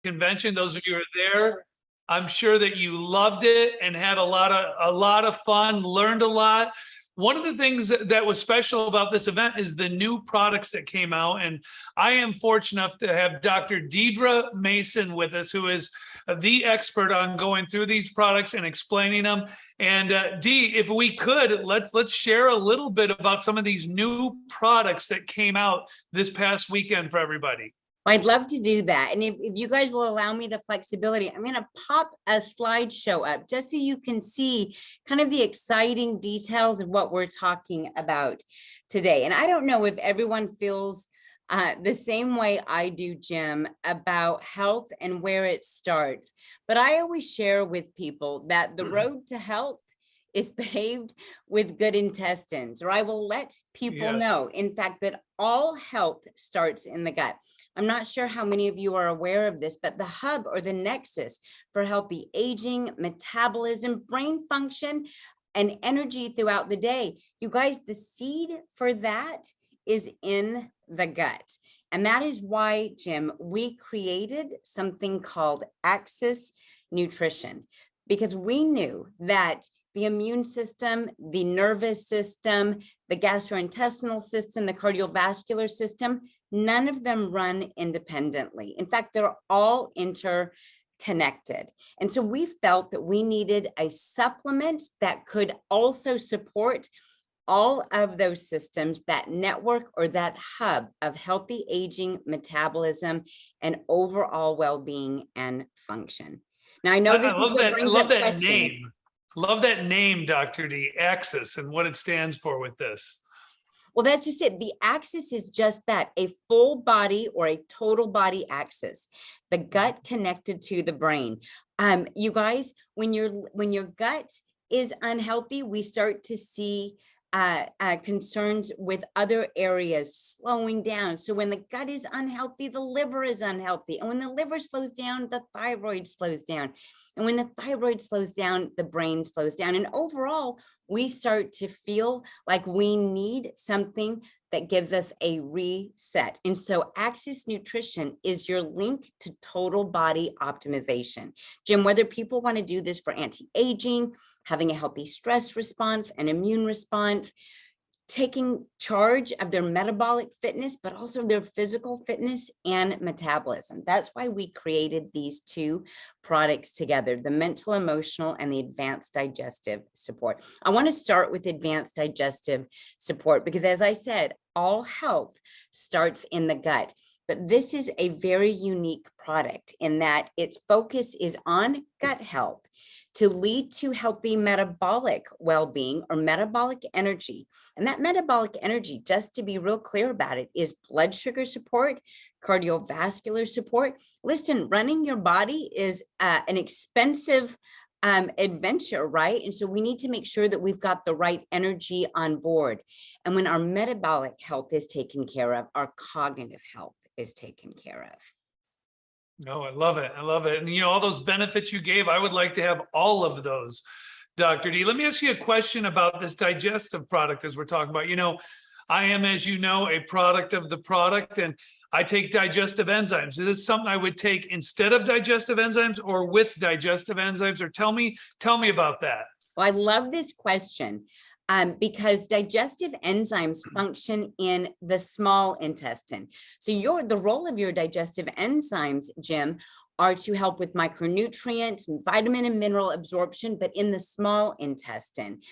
convention. Those of you who are there, I'm sure that you loved it and had a lot of fun, learned a lot. One of the things that was special about this event is the new products that came out. And I am fortunate enough to have Dr. Deedra Mason with us, who is the expert on going through these products and explaining them. And Dee, if we could, let's share a little bit about some of these new products that came out this past weekend for everybody. I'd love to do that. And if you guys will allow me the flexibility, I'm going to pop a slideshow up just so you can see kind of the exciting details of what we're talking about today. And I don't know if everyone feels the same way I do, Jim, about health and where it starts. But I always share with people that the road to health is paved with good intestines, or I will let people know, in fact, that all health starts in the gut. I'm not sure how many of you are aware of this, but the hub or the nexus for healthy aging, metabolism, brain function, and energy throughout the day. You guys, the seed for that is in the gut. And that is why, Jim, we created something called Axis Nutrition, because we knew that the immune system, the nervous system, the gastrointestinal system, the cardiovascular system, none of them run independently. In fact, they're all interconnected. And so we felt that we needed a supplement that could also support all of those systems, that network or that hub of healthy aging, metabolism, and overall well-being and function. Now, I know this is what brings up questions. Love that name, Dr. D, Axis, and what it stands for with this. Well, that's just it. The axis is just that, a full body or a total body axis, the gut connected to the brain. You guys, when your gut is unhealthy, we start to see concerns with other areas slowing down. So when the gut is unhealthy, the liver is unhealthy. And when the liver slows down, the thyroid slows down. And when the thyroid slows down, the brain slows down. And overall, we start to feel like we need something that gives us a reset. And so Axis Nutrition is your link to total body optimization. Jim, whether people want to do this for anti-aging, having a healthy stress response, an immune response, taking charge of their metabolic fitness, but also their physical fitness and metabolism. That's why we created these two products together, the mental, emotional, and the advanced digestive support. I want to start with advanced digestive support because, as I said, all health starts in the gut. But this is a very unique product in that its focus is on gut health to lead to healthy metabolic well-being or metabolic energy. And that metabolic energy, just to be real clear about it, is blood sugar support, cardiovascular support. Listen, running your body is an expensive adventure, right? And so we need to make sure that we've got the right energy on board. And when our metabolic health is taken care of, our cognitive health is taken care of. No, I love it. I love it. And you know, all those benefits you gave, I would like to have all of those, Dr. D. Let me ask you a question about this digestive product as we're talking about. You know, I am, as you know, a product of the product, and I take digestive enzymes. Is this something I would take instead of digestive enzymes or with digestive enzymes? Or tell me about that. Well, I love this question. Because digestive enzymes function in the small intestine. So the role of your digestive enzymes, Jim, are to help with micronutrient, vitamin and mineral absorption, but in the small intestine,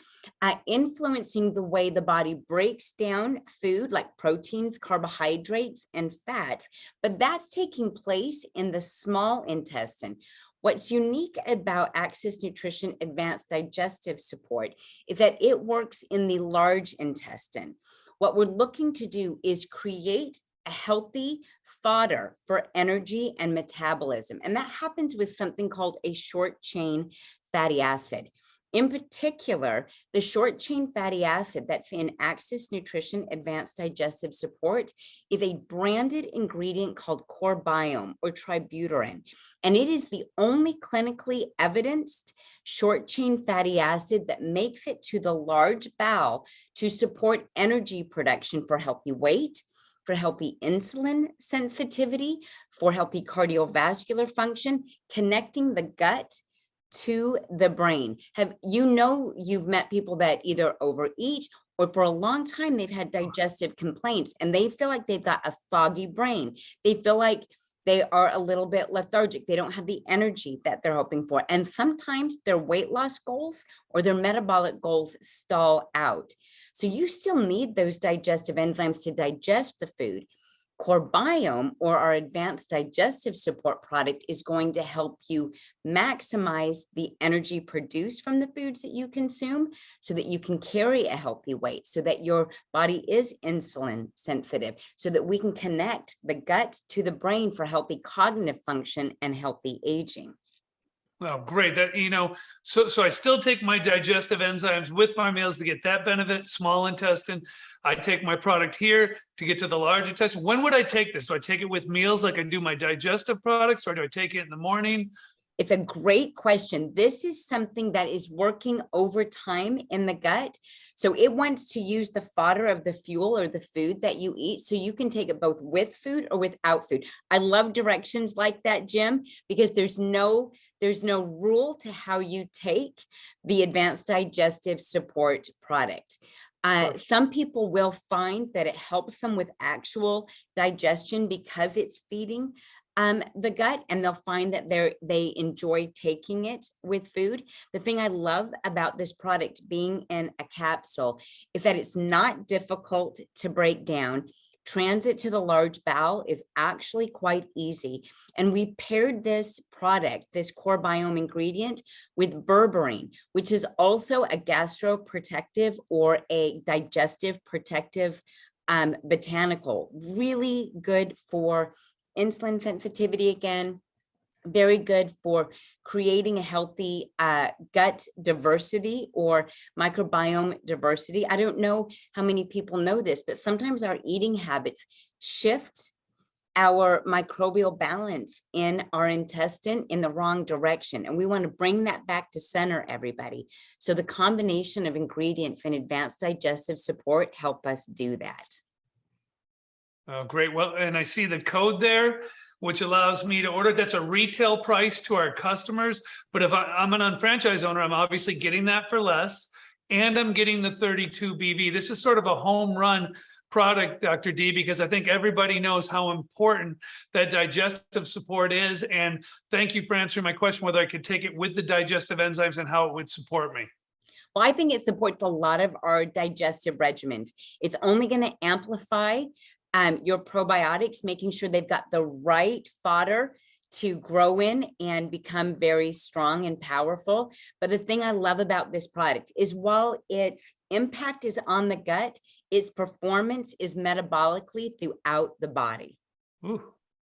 influencing the way the body breaks down food like proteins, carbohydrates, and fat. But that's taking place in the small intestine. What's unique about Axis Nutrition Advanced Digestive Support is that it works in the large intestine. What we're looking to do is create a healthy fodder for energy and metabolism. And that happens with something called a short chain fatty acid. In particular, the short chain fatty acid that's in Axis Nutrition Advanced Digestive Support is a branded ingredient called core biome or tributyrin. And it is the only clinically evidenced short chain fatty acid that makes it to the large bowel to support energy production for healthy weight, for healthy insulin sensitivity, for healthy cardiovascular function, connecting the gut to the brain. You've met people that either overeat or for a long time they've had digestive complaints and they feel like they've got a foggy brain. They feel like they are a little bit lethargic. They don't have the energy that they're hoping for. And sometimes their weight loss goals or their metabolic goals stall out. So you still need those digestive enzymes to digest the food. Core Biome, or our advanced digestive support product, is going to help you maximize the energy produced from the foods that you consume so that you can carry a healthy weight, so that your body is insulin sensitive, so that we can connect the gut to the brain for healthy cognitive function and healthy aging. Oh, great. That, so I still take my digestive enzymes with my meals to get that benefit, small intestine. I take my product here to get to the large intestine. When would I take this? Do I take it with meals like I do my digestive products, or do I take it in the morning? It's a great question. This is something that is working over time in the gut. So it wants to use the fodder of the fuel or the food that you eat. So you can take it both with food or without food. I love directions like that, Jim, because there's no rule to how you take the advanced digestive support product. Some people will find that it helps them with actual digestion because it's feeding the gut, and they'll find that they enjoy taking it with food. The thing I love about this product being in a capsule is that it's not difficult to break down. Transit to the large bowel is actually quite easy. And we paired this product, this Core Biome ingredient, with berberine, which is also a gastroprotective or a digestive protective botanical. Really good for insulin sensitivity again. Very good for creating a healthy gut diversity or microbiome diversity. I don't know how many people know this, but sometimes our eating habits shift our microbial balance in our intestine in the wrong direction. And we want to bring that back to center, everybody. So the combination of ingredients and advanced digestive support help us do that. Oh, great. Well, and I see the code there, which allows me to order. That's a retail price to our customers. But if I'm an unfranchised owner, I'm obviously getting that for less. And I'm getting the 32 BV. This is sort of a home run product, Dr. D, because I think everybody knows how important that digestive support is. And thank you for answering my question, whether I could take it with the digestive enzymes and how it would support me. Well, I think it supports a lot of our digestive regimens. It's only going to amplify your probiotics, making sure they've got the right fodder to grow in and become very strong and powerful. But the thing I love about this product is while its impact is on the gut, its performance is metabolically throughout the body. Ooh,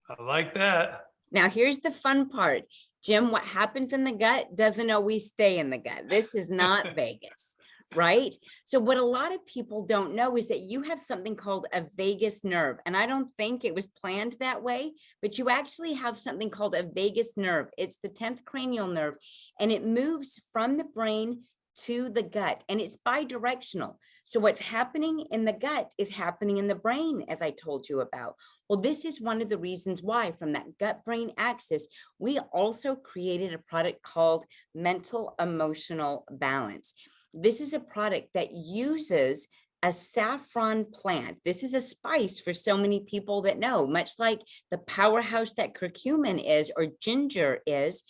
I like that. Now, here's the fun part. Jim, what happens in the gut doesn't always stay in the gut. This is not Vegas. Right? So what a lot of people don't know is that you have something called a vagus nerve. And I don't think it was planned that way, but you actually have something called a vagus nerve. It's the 10th cranial nerve, and it moves from the brain to the gut, and it's bidirectional. So what's happening in the gut is happening in the brain, as I told you about. Well, this is one of the reasons why from that gut-brain axis, we also created a product called Mental Emotional Balance. This is a product that uses a saffron plant. This is a spice for so many people that know, much like the powerhouse that curcumin is or ginger is,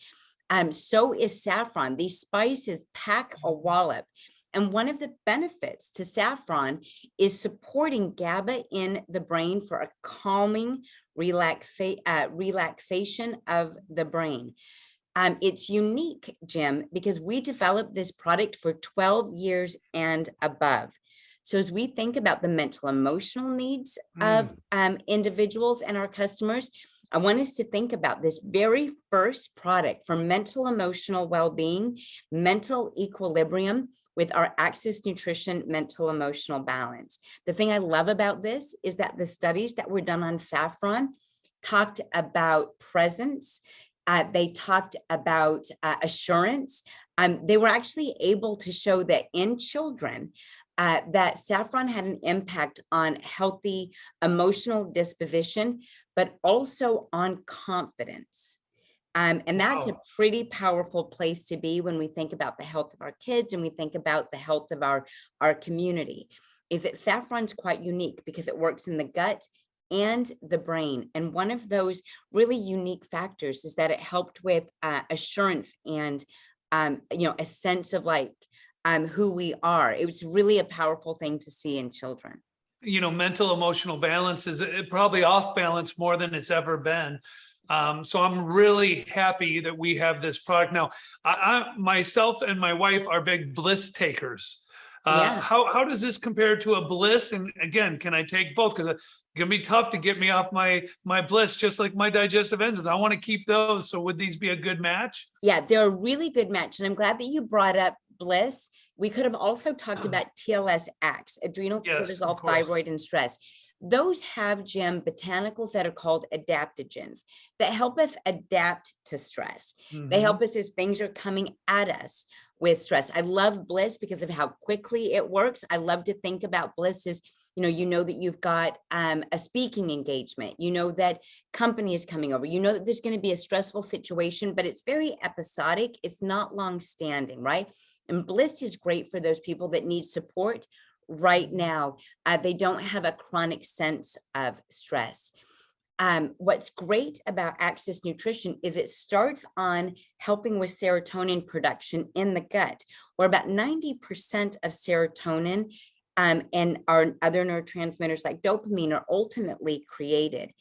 so is saffron. These spices pack a wallop. And one of the benefits to saffron is supporting GABA in the brain for a calming relaxation of the brain. It's unique, Jim, because we developed this product for 12 years and above. So as we think about the mental emotional needs of individuals and our customers, I want us to think about this very first product for mental emotional well-being, mental equilibrium with our Access Nutrition Mental Emotional Balance. The thing I love about this is that the studies that were done on saffron talked about presence. They talked about assurance. They were actually able to show that in children, that saffron had an impact on healthy emotional disposition, but also on confidence. And that's a Wow. pretty powerful place to be when we think about the health of our kids and we think about the health of our community, is that saffron's quite unique because it works in the gut and the brain. And one of those really unique factors is that it helped with assurance and, a sense of like who we are. It was really a powerful thing to see in children. Mental emotional balance is probably off balance more than it's ever been. So I'm really happy that we have this product now. Myself and my wife are big Bliss takers. Yeah. How does this compare to a Bliss? And again, can I take both? Because it's gonna be tough to get me off my Bliss, just like my digestive enzymes. I want to keep those. So would these be a good match? Yeah, they're a really good match. And I'm glad that you brought up Bliss. We could have also talked about TLS Acts, adrenal, Yes, of cortisol, course. thyroid, and stress. Those have, Jim, botanicals that are called adaptogens that help us adapt to stress. They help us as things are coming at us with stress. I love Bliss because of how quickly it works. I love to think about Bliss as, that you've got a speaking engagement, that company is coming over, that there's going to be a stressful situation, but it's very episodic. It's not long standing, right? And Bliss is great for those people that need support right now. They don't have a chronic sense of stress. What's great about Access Nutrition is it starts on helping with serotonin production in the gut, where about 90% of serotonin and our other neurotransmitters like dopamine are ultimately created.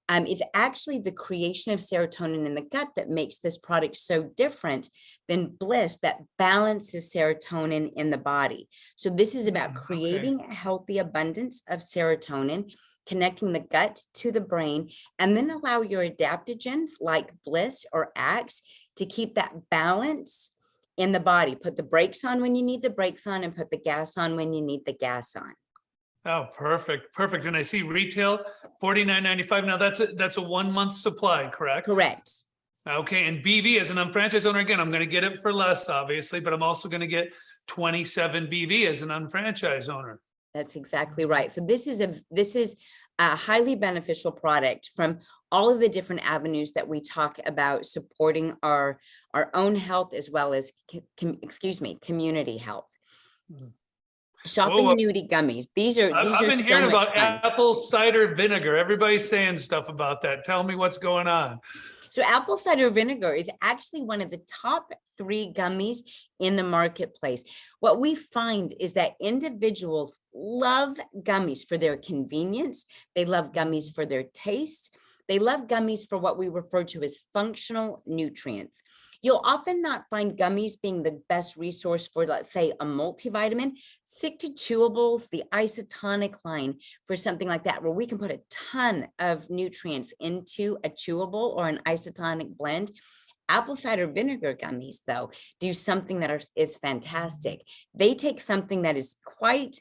It's actually the creation of serotonin in the gut that makes this product so different than Bliss that balances serotonin in the body. So this is about creating a healthy abundance of serotonin, connecting the gut to the brain, and then allow your adaptogens like Bliss or Axe to keep that balance in the body. Put the brakes on when you need the brakes on and put the gas on when you need the gas on. Oh, perfect. Perfect. And I see retail $49.95. Now that's a 1 month supply, correct? Correct. Okay. And BV as an unfranchised owner, again, I'm going to get it for less, obviously, but I'm also going to get 27 BV as an unfranchised owner. That's exactly right. So this is a highly beneficial product from all of the different avenues that we talk about supporting our own health as well as community health. Shopping Annuity gummies. These are I've been so hearing much about fun. apple cider vinegar. Everybody's saying stuff about that. Tell me what's going on. So apple cider vinegar is actually one of the top 3 gummies in the marketplace. What we find is that individuals love gummies for their convenience. They love gummies for their taste. They love gummies for what we refer to as functional nutrients. You'll often not find gummies being the best resource for, let's say, a multivitamin. Stick to chewables, the isotonic line for something like that, where we can put a ton of nutrients into a chewable or an isotonic blend. Apple cider vinegar gummies, though, do something that is fantastic. They take something that is quite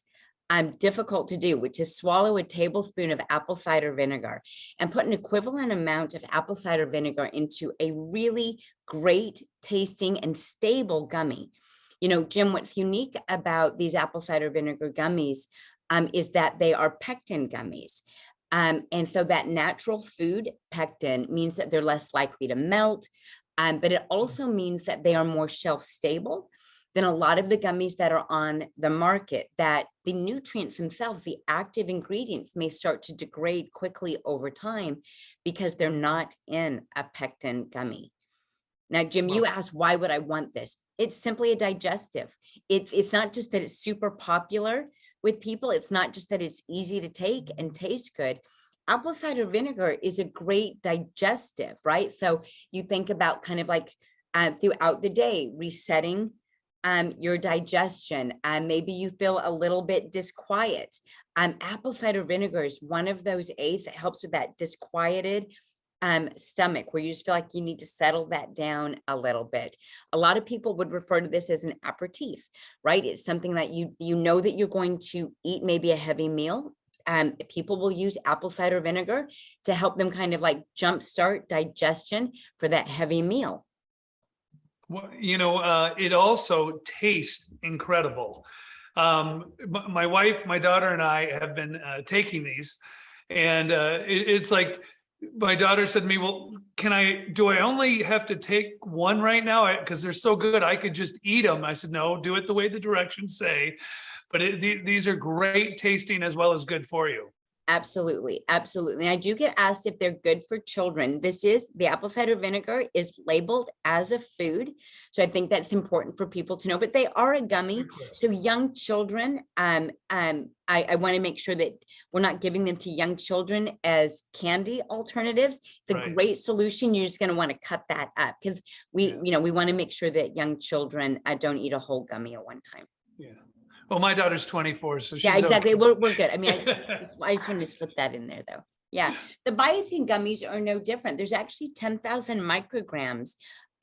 difficult to do, which is swallow a tablespoon of apple cider vinegar and put an equivalent amount of apple cider vinegar into a really great tasting and stable gummy. Jim, what's unique about these apple cider vinegar gummies is that they are pectin gummies. And so that natural food pectin means that they're less likely to melt, but it also means that they are more shelf stable than a lot of the gummies that are on the market, that the nutrients themselves, the active ingredients, may start to degrade quickly over time because they're not in a pectin gummy. Now, Jim, you asked, why would I want this? It's simply a digestive. It's not just that it's super popular with people. It's not just that it's easy to take and taste good. Apple cider vinegar is a great digestive, right? So you think about kind of like throughout the day, resetting your digestion, maybe you feel a little bit disquiet. Apple cider vinegar is one of those aids that helps with that disquieted stomach, where you just feel like you need to settle that down a little bit. A lot of people would refer to this as an aperitif, right? It's something that you know that you're going to eat maybe a heavy meal. People will use apple cider vinegar to help them kind of like jumpstart digestion for that heavy meal. Well, it also tastes incredible. My wife, my daughter and I have been taking these, and it's like, my daughter said to me, well, do I only have to take one right now? Because they're so good, I could just eat them. I said, no, do it the way the directions say. But these are great tasting as well as good for you. Absolutely. Absolutely. And I do get asked if they're good for children. The apple cider vinegar is labeled as a food. So I think that's important for people to know, but they are a gummy. So young children, I want to make sure that we're not giving them to young children as candy alternatives. It's a great solution. You're just going to want to cut that up because we want to make sure that young children don't eat a whole gummy at one time. Yeah. Well, my daughter's 24, so she's yeah, exactly. okay. We're good. I mean, I just wanted to slip that in there though. Yeah, the biotin gummies are no different. There's actually 10,000 micrograms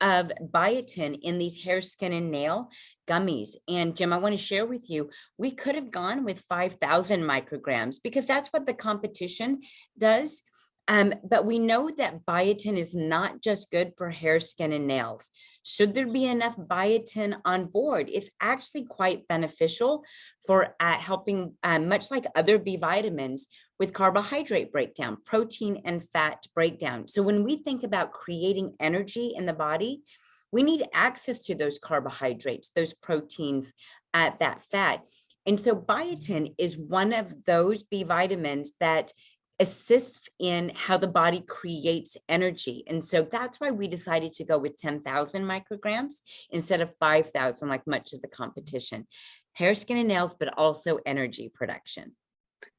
of biotin in these hair, skin, and nail gummies. And Jim, I want to share with you, we could have gone with 5,000 micrograms because that's what the competition does. But we know that biotin is not just good for hair, skin, and nails. Should there be enough biotin on board? It's actually quite beneficial for helping, much like other B vitamins, with carbohydrate breakdown, protein and fat breakdown. So when we think about creating energy in the body, we need access to those carbohydrates, those proteins, that fat. And so biotin is one of those B vitamins that assists in how the body creates energy. And so that's why we decided to go with 10,000 micrograms instead of 5,000, like much of the competition. Hair, skin, and nails, but also energy production.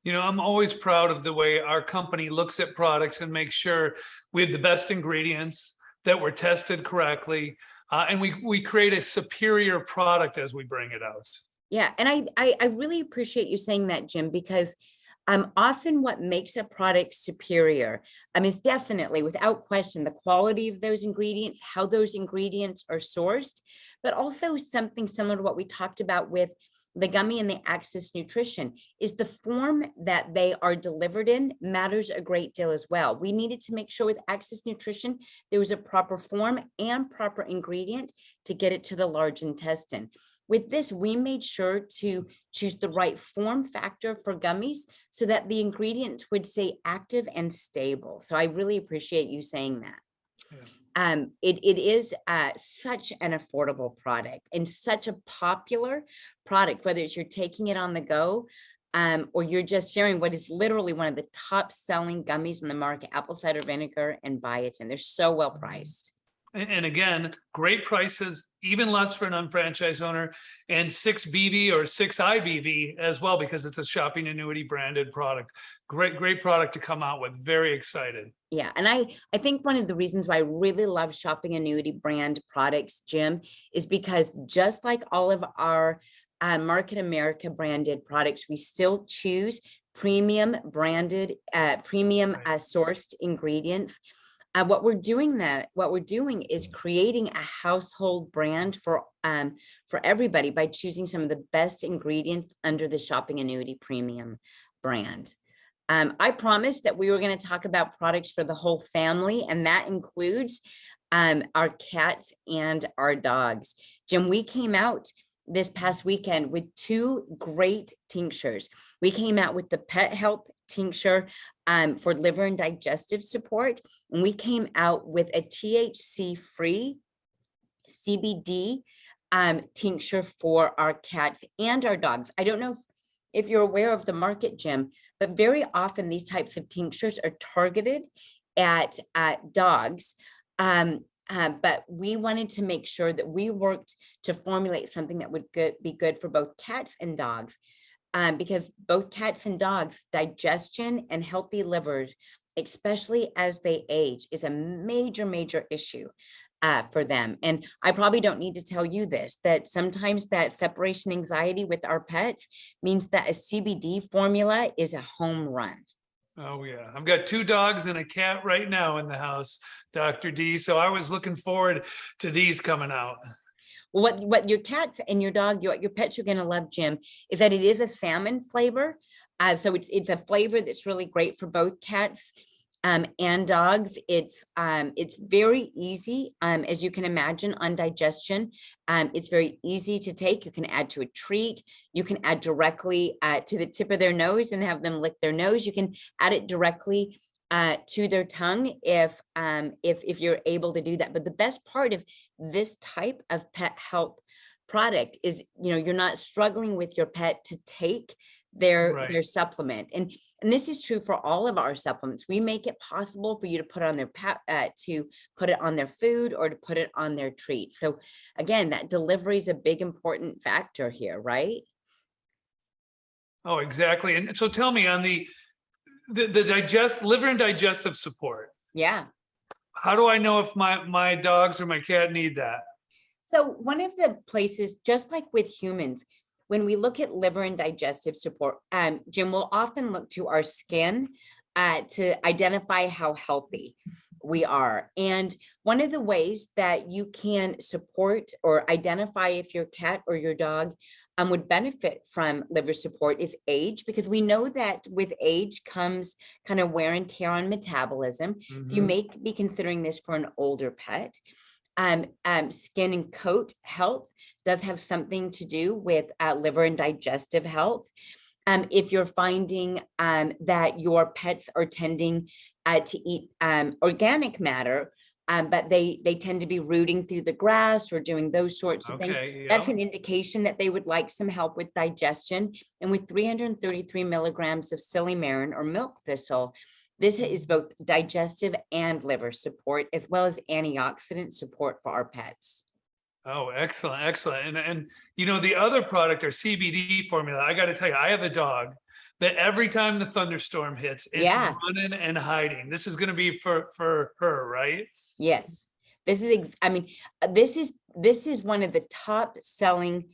You know, I'm always proud of the way our company looks at products and makes sure we have the best ingredients, that were tested correctly, and we create a superior product as we bring it out. Yeah, and I really appreciate you saying that, Jim, because often what makes a product superior is definitely, without question, the quality of those ingredients, how those ingredients are sourced, but also something similar to what we talked about with the gummy and the Access Nutrition is the form that they are delivered in matters a great deal as well. We needed to make sure with Access Nutrition, there was a proper form and proper ingredient to get it to the large intestine. With this, we made sure to choose the right form factor for gummies so that the ingredients would stay active and stable. So I really appreciate you saying that. Yeah. It is such an affordable product and such a popular product, whether it's you're taking it on the go or you're just sharing what is literally one of the top selling gummies in the market, apple cider vinegar and biotin. They're so well priced. And again, great prices, even less for an unfranchised owner, and 6 BV or 6 IBV as well, because it's a shopping annuity branded product. Great product to come out with. Very excited. Yeah, and I think one of the reasons why I really love shopping annuity brand products, Jim, is because just like all of our Market America branded products, we still choose premium branded, sourced ingredients. What we're doing is creating a household brand for everybody by choosing some of the best ingredients under the Shopping Annuity Premium brand. I promised that we were going to talk about products for the whole family, and that includes our cats and our dogs. Jim, we came out this past weekend with 2 great tinctures. We came out with the Pet Help tincture for liver and digestive support, and we came out with a THC-free CBD tincture for our cats and our dogs. I don't know if you're aware of the market, Jim, but very often these types of tinctures are targeted at dogs. But we wanted to make sure that we worked to formulate something that would be good for both cats and dogs, because both cats and dogs, digestion and healthy livers, especially as they age, is a major issue for them. And I probably don't need to tell you this, that sometimes that separation anxiety with our pets means that a CBD formula is a home run. Oh yeah, I've got 2 dogs and a cat right now in the house, Dr. D. So I was looking forward to these coming out. Well, what your cats and your dog, your pets are going to love, Jim, is that it is a salmon flavor. So it's a flavor that's really great for both cats and dogs. It's very easy, as you can imagine, on digestion. It's very easy to take. You can add to a treat. You can add directly to the tip of their nose and have them lick their nose. You can add it directly to their tongue if you're able to do that. But the best part of this type of pet health product is, you're not struggling with your pet to take their supplement. And this is true for all of our supplements. We make it possible for you to put on their to put it on their food or to put it on their treat. So again, that delivery is a big important factor here, right? Oh, exactly. And so tell me, on the liver and digestive support, Yeah. how do I know if my dogs or my cat need that? So one of the places, just like with humans, when we look at liver and digestive support, Jim, we'll often look to our skin to identify how healthy we are. And one of the ways that you can support or identify if your cat or your dog would benefit from liver support is age, because we know that with age comes kind of wear and tear on metabolism. So you may be considering this for an older pet. Skin and coat health does have something to do with liver and digestive health. If you're finding that your pets are tending to eat organic matter, but they tend to be rooting through the grass or doing those sorts of things, that's an indication that they would like some help with digestion. And with 333 milligrams of silymarin or milk thistle, this is both digestive and liver support, as well as antioxidant support for our pets. Oh, excellent, excellent. And the other product, our CBD formula, I got to tell you, I have a dog that every time the thunderstorm hits, it's running and hiding. This is going to be for her, right? Yes. This is one of the top selling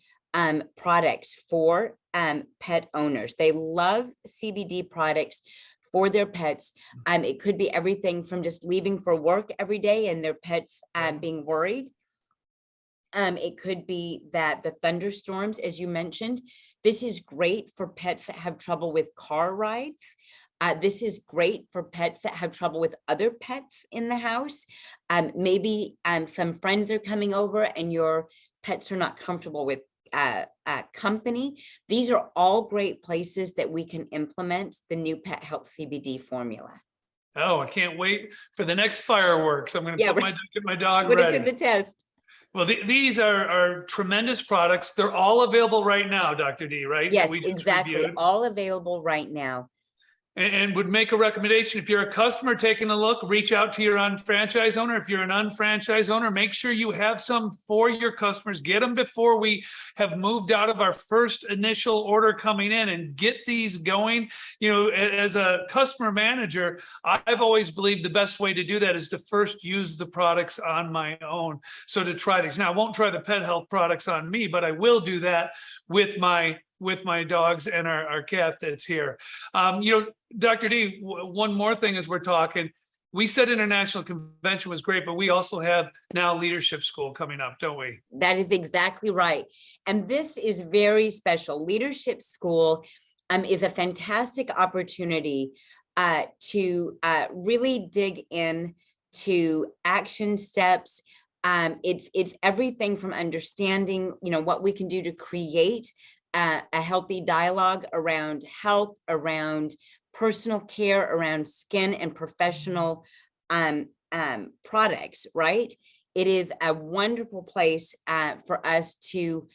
products for pet owners. They love CBD products for their pets. It could be everything from just leaving for work every day and their pets being worried. It could be that the thunderstorms, as you mentioned, this is great for pets that have trouble with car rides. This is great for pets that have trouble with other pets in the house. Maybe some friends are coming over and your pets are not comfortable with company. These are all great places that we can implement the new Pet Health CBD formula. Oh, I can't wait for the next fireworks. I'm going to put my dog put ready. it to the test. Well, these are tremendous products. They're all available right now, Dr. D, right? Yes, exactly. All available right now. And would make a recommendation. If you're a customer taking a look, reach out to your unfranchised owner. If you're an unfranchised owner, make sure you have some for your customers. Get them before we have moved out of our first initial order coming in, and get these going. As a customer manager, I've always believed the best way to do that is to first use the products on my own. So to try these. Now, I won't try the pet health products on me, but I will do that with my dogs and our cat that's here. Dr. D, one more thing as we're talking, we said International Convention was great, but we also have now Leadership School coming up, don't we? That is exactly right. And this is very special. Leadership School is a fantastic opportunity to really dig in to action steps. It's everything from understanding, what we can do to create a healthy dialogue around health, around personal care, around skin and professional products, right? It is a wonderful place for us to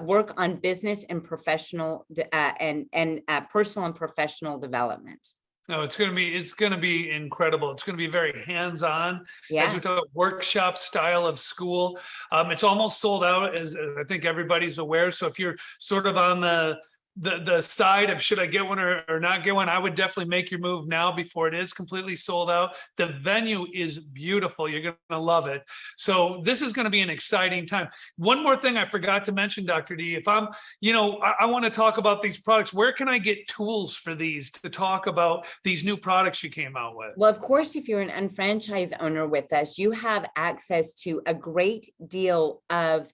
work on business and professional and personal and professional development. No, it's going to be incredible. It's going to be very hands-on, as we talk, workshop style of school. It's almost sold out, as I think everybody's aware. So if you're sort of on the side of should I get one or not get one, I would definitely make your move now before it is completely sold out. The venue is beautiful. You're going to love it. So this is going to be an exciting time. One more thing I forgot to mention, Dr. D, if I want to talk about these products, where can I get tools for these to talk about these new products you came out with? Well, of course, if you're an unfranchised owner with us, you have access to a great deal of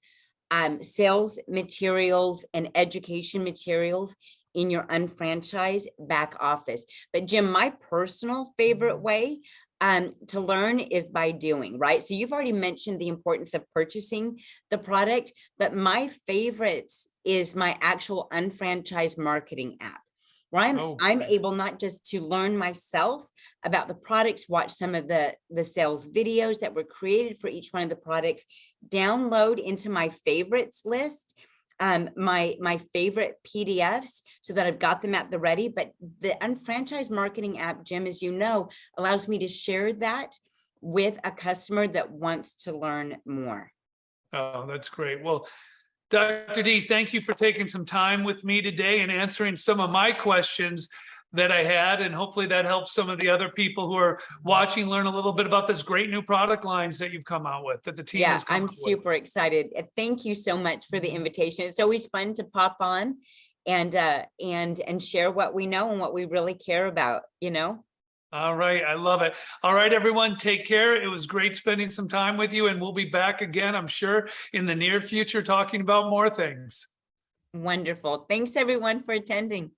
sales materials and education materials in your unfranchised back office. But Jim, my personal favorite way to learn is by doing, right? So you've already mentioned the importance of purchasing the product, but my favorite is my actual unfranchised marketing app, where I'm able not just to learn myself about the products, watch some of the sales videos that were created for each one of the products, download into my favorites list, my favorite PDFs so that I've got them at the ready. But the unfranchised marketing app, Jim, as you know, allows me to share that with a customer that wants to learn more. Oh, that's great. Well, Dr. D, thank you for taking some time with me today and answering some of my questions that I had. And hopefully that helps some of the other people who are watching learn a little bit about this great new product lines that you've come out with, that the team has come I'm out with. super excited. Thank you so much for the invitation. It's always fun to pop on and share what we know and what we really care about, you know? All right. I love it. All right, everyone, take care. It was great spending some time with you, and we'll be back again, I'm sure, in the near future talking about more things. Wonderful. Thanks everyone for attending.